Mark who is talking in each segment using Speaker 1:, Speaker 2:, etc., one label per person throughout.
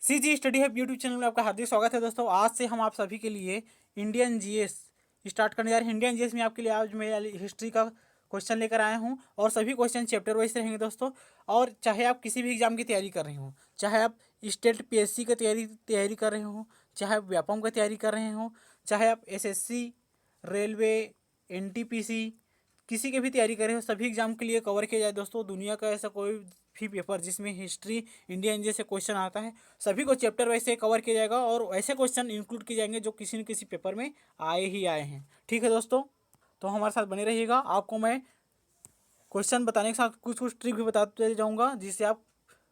Speaker 1: CG study hub YouTube channel में आपका हार्दिक स्वागत है दोस्तों। आज से हम आप सभी के लिए इंडियन जीएस स्टार्ट करने जा रहे हैं। इंडियन जीएस में आपके लिए आज मैं हिस्ट्री का क्वेश्चन लेकर आया हूं और सभी क्वेश्चन चैप्टर वाइज रहेंगे दोस्तों। और चाहे आप किसी भी एग्जाम की तैयारी कर रहे हो, चाहे आप स्टेट पीएससी की तैयारी कर रहे हो, चाहे आप व्यापम की तैयारी कर रहे हो, चाहे आप एसएससी, रेलवे, एनटीपीसी किसी की भी तैयारी कर रहे हो, सभी एग्जाम के लिए कवर किया जाए दोस्तों। दुनिया का ऐसा कोई भी पेपर जिसमें हिस्ट्री इंडियन जैसे क्वेश्चन आता है, सभी को चैप्टर वैसे कवर किया जाएगा और ऐसे क्वेश्चन इंक्लूड किए जाएंगे जो किसी न किसी पेपर में आए ही आए हैं। ठीक है दोस्तों, तो हमारे साथ बने रहिएगा। आपको मैं क्वेश्चन बताने के साथ कुछ कुछ ट्रिक भी बताते जाऊँगा जिससे आप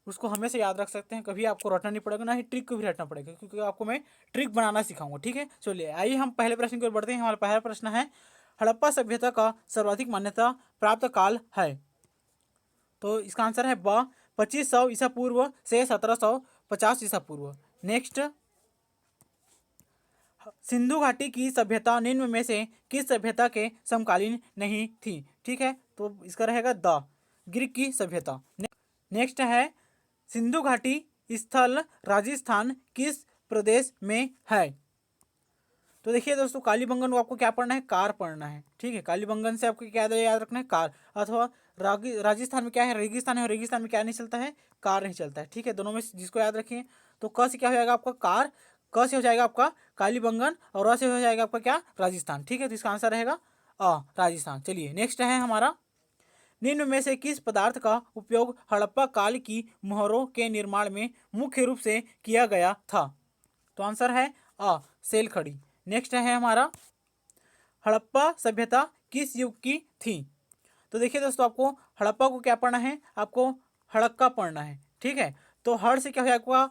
Speaker 1: उसको हमेशा याद रख सकते हैं। कभी आपको रटना नहीं पड़ेगा, ना ही ट्रिक को भी रटना पड़ेगा, क्योंकि आपको मैं ट्रिक बनाना सिखाऊंगा। ठीक है, चलिए आइए हम पहले प्रश्न की ओर बढ़ते हैं। हमारा पहला प्रश्न है, हड़प्पा सभ्यता का सर्वाधिक मान्यता प्राप्त काल है। तो इसका आंसर है ब 2500 ईसा पूर्व से 1750 ईसा पूर्व। नेक्स्ट, सिंधु घाटी की सभ्यता निम्न में से किस सभ्यता के समकालीन नहीं थी। ठीक है, तो इसका रहेगा द ग्रीक की सभ्यता। नेक्स्ट है, सिंधु घाटी स्थल राजस्थान किस प्रदेश में है। तो देखिए दोस्तों, कालीबंगन को आपको क्या पढ़ना है, कार पढ़ना है। ठीक है, कालीबंगन से आपको क्या याद रखना है, कार। अथवा राजस्थान में क्या है, रेगिस्तान है, और रेगिस्तान में क्या नहीं चलता है, कार नहीं चलता है। ठीक है, दोनों में जिसको याद रखिए। तो क से क्या हो जाएगा आपका कार, क से हो जाएगा आपका कालीबंगन, और र से हो जाएगा आपका क्या, राजस्थान। ठीक है, तो इसका आंसर रहेगा राजस्थान। चलिए नेक्स्ट है हमारा, निम्न में से किस पदार्थ का उपयोग हड़प्पा काल की मोहरों के निर्माण में मुख्य रूप से किया गया था। तो आंसर है सेल खड़ी। नेक्स्ट है हमारा, हड़प्पा सभ्यता किस युग की थी। तो देखिए दोस्तों, आपको हड़प्पा को क्या पढ़ना है, आपको हड़क्का पढ़ना है। ठीक है, तो हड़ से क्या हो जाएगा,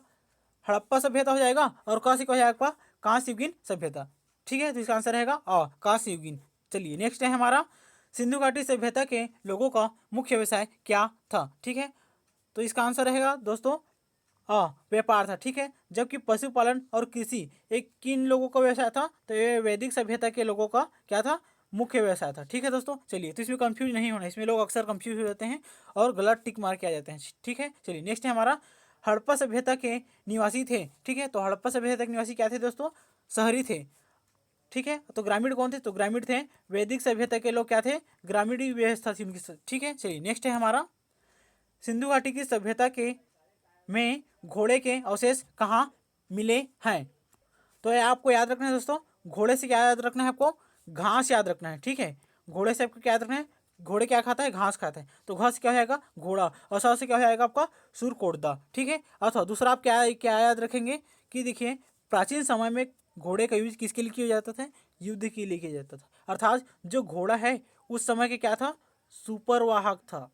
Speaker 1: हड़प्पा सभ्यता हो जाएगा, और क से क्या हो जाएगा, कांस्य युगीन सभ्यता। ठीक है, तो इसका आंसर रहेगा कांस्य युगीन। चलिए नेक्स्ट है हमारा, सिंधु घाटी सभ्यता के लोगों का मुख्य व्यवसाय क्या था। ठीक है, तो इसका आंसर रहेगा दोस्तों व्यापार था। ठीक है, जबकि पशुपालन और कृषि एक किन लोगों का व्यवसाय था, तो ये वैदिक सभ्यता के लोगों का क्या था, मुख्य व्यवसाय था। ठीक है दोस्तों, चलिए, तो इसमें कंफ्यूज नहीं होना, इसमें लोग अक्सर कंफ्यूज हो जाते हैं और गलत टिक मार के आ जाते हैं। ठीक है, चलिए नेक्स्ट है हमारा, हड़प्पा सभ्यता के निवासी थे। ठीक है, तो हड़प्पा सभ्यता के निवासी क्या थे दोस्तों, शहरी थे। ठीक है, तो ग्रामीण कौन थे, तो ग्रामीण थे वैदिक सभ्यता के लोग, क्या थे, ग्रामीण व्यवस्था थी उनकी। ठीक है, चलिए नेक्स्ट है हमारा, सिंधु घाटी की सभ्यता के में घोड़े के अवशेष कहाँ मिले हैं। तो ये आपको याद रखना है दोस्तों, घोड़े से क्या याद रखना है, आपको घास याद रखना है। ठीक है, घोड़े से आपको क्या याद रखना है, घोड़े क्या खाता है, घास खाता है। तो घास से क्या हो जाएगा, घोड़ा, और सा से क्या हो जाएगा आपका, सुरकोटदा। ठीक है, अथवा दूसरा आप क्या क्या याद रखेंगे कि देखिए, प्राचीन समय में घोड़े का यूज किसके लिए किया जाता था, युद्ध के लिए किया जाता था। अर्थात जो घोड़ा है उस समय के क्या था, सुपर वाहक था।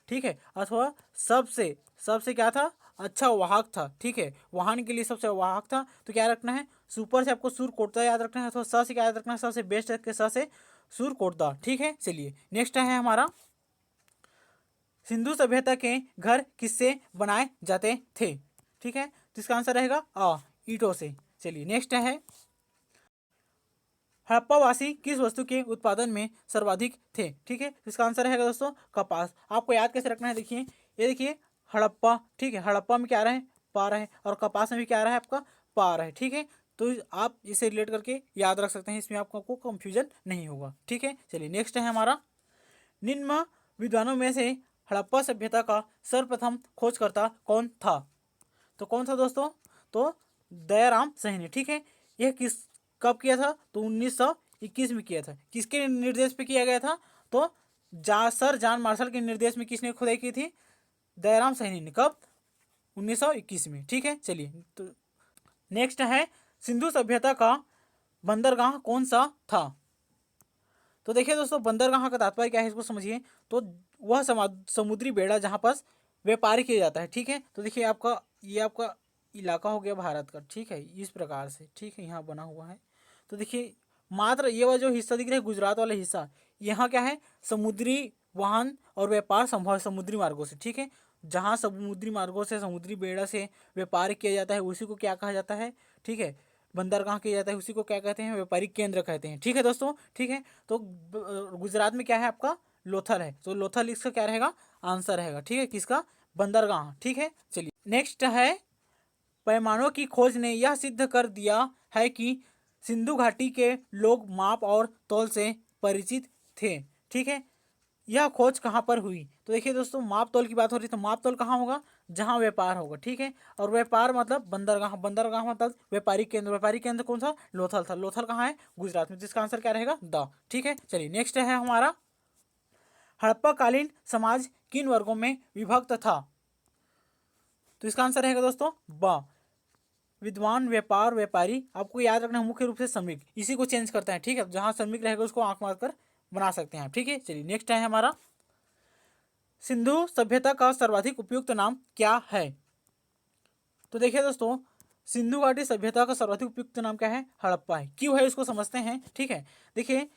Speaker 1: ठीक है, अथवा सबसे सबसे क्या था, अच्छा वाहक था। ठीक है, वाहन के लिए सबसे वाहक था। तो क्या रखना है, सुपर से आपको सुर कोटदा याद रखना है, अथवा स से क्या याद रखना है, सबसे बेस्ट रख के स से सुर कोटदा। ठीक है, चलिए नेक्स्ट है हमारा, सिंधु सभ्यता के घर किससे बनाए जाते थे। ठीक है, तो इसका आंसर रहेगा ईंटों से। चलिए नेक्स्ट है, हड़प्पावासी किस वस्तु के उत्पादन में सर्वाधिक थे। ठीक है, इसका आंसर है दोस्तों कपास। आपको याद कैसे रखना है, देखिए ये देखिए हड़प्पा। ठीक है, हड़प्पा में क्या आ रहा है, पा रहा है, और कपास में भी क्या आ रहा है आपका, पा रहा है। ठीक है, तो आप इसे रिलेट करके याद रख सकते हैं, इसमें आपको कंफ्यूजन नहीं होगा। ठीक है, चलिए नेक्स्ट है हमारा, निम्न विद्वानों में से हड़प्पा सभ्यता का सर्वप्रथम खोजकर्ता कौन था। तो कौन था दोस्तों, तो दयाराम साहनी। ठीक है, यह किस कब किया था, तो 1921 में किया था। किसके निर्देश पे किया गया था, तो सर जॉन मार्शल के निर्देश में किसने खुदाई की थी, दयाराम साहनी ने। कब, 1921 में। ठीक है, चलिए, तो नेक्स्ट है, सिंधु सभ्यता का बंदरगाह कौन सा था। तो देखिए दोस्तों, बंदरगाह का तात्पर्य क्या है, इसको समझिए। तो वह समुद्री बेड़ा जहाँ पर व्यापार किया जाता है। ठीक है, तो देखिए आपका ये आपका इलाका हो गया भारत का। ठीक है, इस प्रकार से, ठीक है, यहाँ बना हुआ है। तो देखिए, मात्र ये वाला जो हिस्सा दिख रहा है, गुजरात वाला हिस्सा, यहाँ क्या है, समुद्री वाहन और व्यापार संभव समुद्री मार्गों से। ठीक है, जहाँ समुद्री मार्गों से, समुद्री बेड़ा से व्यापार किया जाता है, उसी को क्या कहा जाता है, ठीक है, बंदरगाह किया जाता है, उसी को क्या कहते हैं, व्यापारिक केंद्र कहते हैं। ठीक है दोस्तों, ठीक है, तो गुजरात में क्या है आपका, लोथल है। तो लोथल इसका क्या रहेगा, आंसर रहेगा। ठीक है, किसका, बंदरगाह। ठीक है, चलिए नेक्स्ट है, पैमानों की खोज ने यह सिद्ध कर दिया है कि सिंधु घाटी के लोग माप और तौल से परिचित थे। ठीक है, यह खोज कहाँ पर हुई? तो देखिए दोस्तों, माप तौल की बात हो रही है तो माप तौल कहाँ होगा? जहाँ व्यापार होगा। ठीक है, और व्यापार मतलब बंदरगाह, बंदरगाह मतलब व्यापारिक केंद्र, व्यापारिक केंद्र कौन सा? लोथल था। लोथल कहाँ है? गुजरात में। जिसका आंसर क्या रहेगा? द। ठीक है, चलिए नेक्स्ट है हमारा, हड़प्पाकालीन समाज किन वर्गों में विभक्त था? तो इसका आंसर रहेगा दोस्तों ब, विद्वान, व्यापार, व्यापारी। आपको याद रखना है मुख्य रूप से श्रमिक, इसी को चेंज करता है। ठीक है, जहां श्रमिक रहेगा उसको आंख मारकर बना सकते हैं। ठीक है, चलिए नेक्स्ट है हमारा, सिंधु सभ्यता का सर्वाधिक उपयुक्त नाम क्या है? तो देखिए दोस्तों, सिंधु घाटी सभ्यता का सर्वाधिक उपयुक्त नाम क्या है? हड़प्पा है। क्यों है इसको समझते हैं। ठीक है, देखिए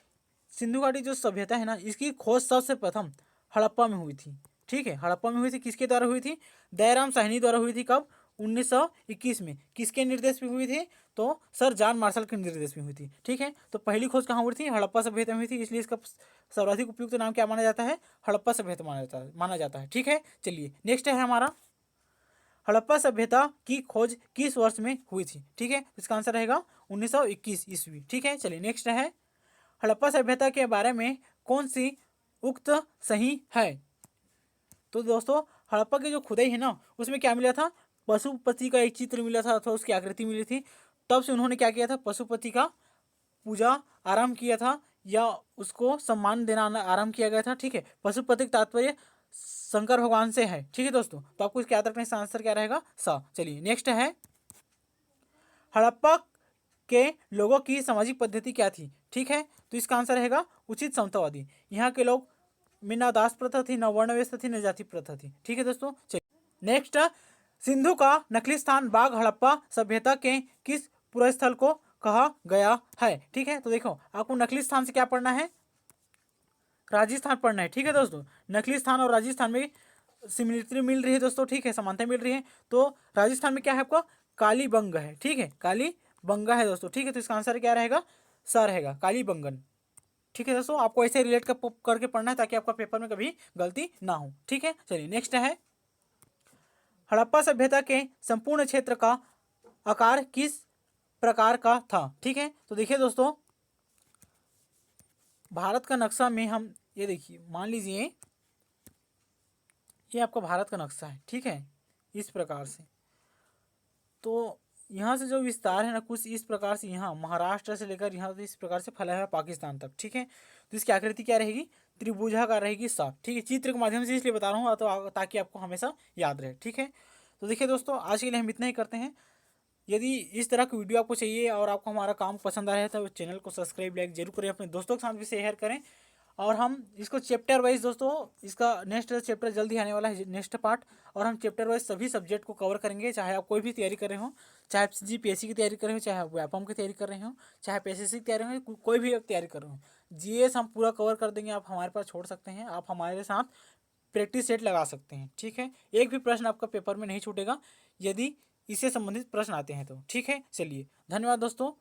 Speaker 1: सिंधु घाटी जो सभ्यता है ना, इसकी खोज सबसे प्रथम हड़प्पा में हुई थी। ठीक है, हड़प्पा में हुई थी। किसके द्वारा हुई थी? दयाराम साहनी द्वारा हुई थी। कब? 1921 में। किसके निर्देश में हुई थी? तो सर जॉन मार्शल के निर्देश में हुई थी। ठीक है, तो पहली खोज कहाँ हुई थी? हड़प्पा सभ्यता में हुई थी, इसलिए इसका सर्वाधिक उपयुक्त नाम क्या माना जाता है? हड़प्पा सभ्यता माना जाता है। ठीक है, चलिए नेक्स्ट है हमारा, हड़प्पा सभ्यता की खोज किस वर्ष में हुई थी? ठीक है, इसका आंसर रहेगा 1921 ईस्वी। ठीक है, चलिए नेक्स्ट है, हड़प्पा सभ्यता के बारे में कौन सी उक्त सही है? तो दोस्तों, हड़प्पा की जो खुदाई है ना, उसमें क्या मिला था? पशुपति का एक चित्र मिला था अथवा उसकी आकृति मिली थी। तब से उन्होंने क्या किया था? पशुपति का पूजा आरंभ किया था, या उसको सम्मान देना आरंभ किया गया था। ठीक है, पशुपति का तात्पर्य शंकर भगवान से है। ठीक है दोस्तों, तो आपको इसका याद रखना है, इसका आंसर क्या रहेगा? सा। चलिए नेक्स्ट है, हड़प्पा के लोगों की सामाजिक पद्धति क्या थी? ठीक है, तो इसका आंसर रहेगा उचित समतावादी। यहाँ के लोग में ना दास प्रथा थी, ना वर्ण व्यवस्था थी, ना जाति प्रथा थी। ठीक है दोस्तों, चलिए नेक्स्ट, सिंधु का नकली स्थान बाघ हड़प्पा सभ्यता के किस पुरस्थल को कहा गया है? ठीक है, तो देखो आपको नकली स्थान से क्या पढ़ना है? राजस्थान पढ़ना है। ठीक है दोस्तों, नकली स्थान और राजस्थान में सिमिलरिटी मिल रही है दोस्तों। ठीक है, समानता मिल रही है। तो राजस्थान में क्या है आपका? कालीबंग है। ठीक है, कालीबंगा है दोस्तों। ठीक है, तो इसका आंसर क्या रहेगा? स रहेगा, कालीबंगन। ठीक है दोस्तों, आपको ऐसे रिलेट करके पढ़ना है ताकि आपका पेपर में कभी गलती ना हो। ठीक है, चलिए नेक्स्ट है, हड़प्पा सभ्यता के संपूर्ण क्षेत्र का आकार किस प्रकार का था? ठीक है, तो देखिए दोस्तों, भारत का नक्शा में हम ये देखिए, मान लीजिए ये आपका भारत का नक्शा है। ठीक है, इस प्रकार से, तो यहाँ से जो विस्तार है ना, कुछ इस प्रकार से, यहाँ महाराष्ट्र से लेकर यहाँ से इस प्रकार से फैला है पाकिस्तान तक। ठीक है, तो इसकी आकृति क्या रहेगी? त्रिभुजाकार रहेगी, साफ। ठीक है, चित्र के माध्यम से इसलिए बता रहा हूँ तो ताकि आपको हमेशा याद रहे। ठीक है, तो देखिए दोस्तों, आज के लिए हम इतना ही करते हैं। यदि इस तरह की वीडियो आपको चाहिए और आपको हमारा काम पसंद आया है तो चैनल को सब्सक्राइब, लाइक जरूर करें, अपने दोस्तों के साथ भी शेयर करें। और हम इसको चैप्टर वाइज दोस्तों, इसका नेक्स्ट चैप्टर जल्दी आने वाला है, नेक्स्ट पार्ट। और हम चैप्टर वाइज सभी सब्जेक्ट को कवर करेंगे, चाहे आप कोई भी तैयारी कर रहे हो, चाहे आप जीपीएससी की तैयारी कर रहे हो, चाहे आप व्यापम की तैयारी कर रहे हो, चाहे आप एसएससी की तैयारी हो, कोई भी तैयारी कर रहे हो, जीएस हम पूरा कवर कर देंगे। आप हमारे पास छोड़ सकते हैं, आप हमारे साथ प्रैक्टिस सेट लगा सकते हैं। ठीक है, एक भी प्रश्न आपका पेपर में नहीं छूटेगा यदि इससे संबंधित प्रश्न आते हैं तो। ठीक है, चलिए धन्यवाद दोस्तों।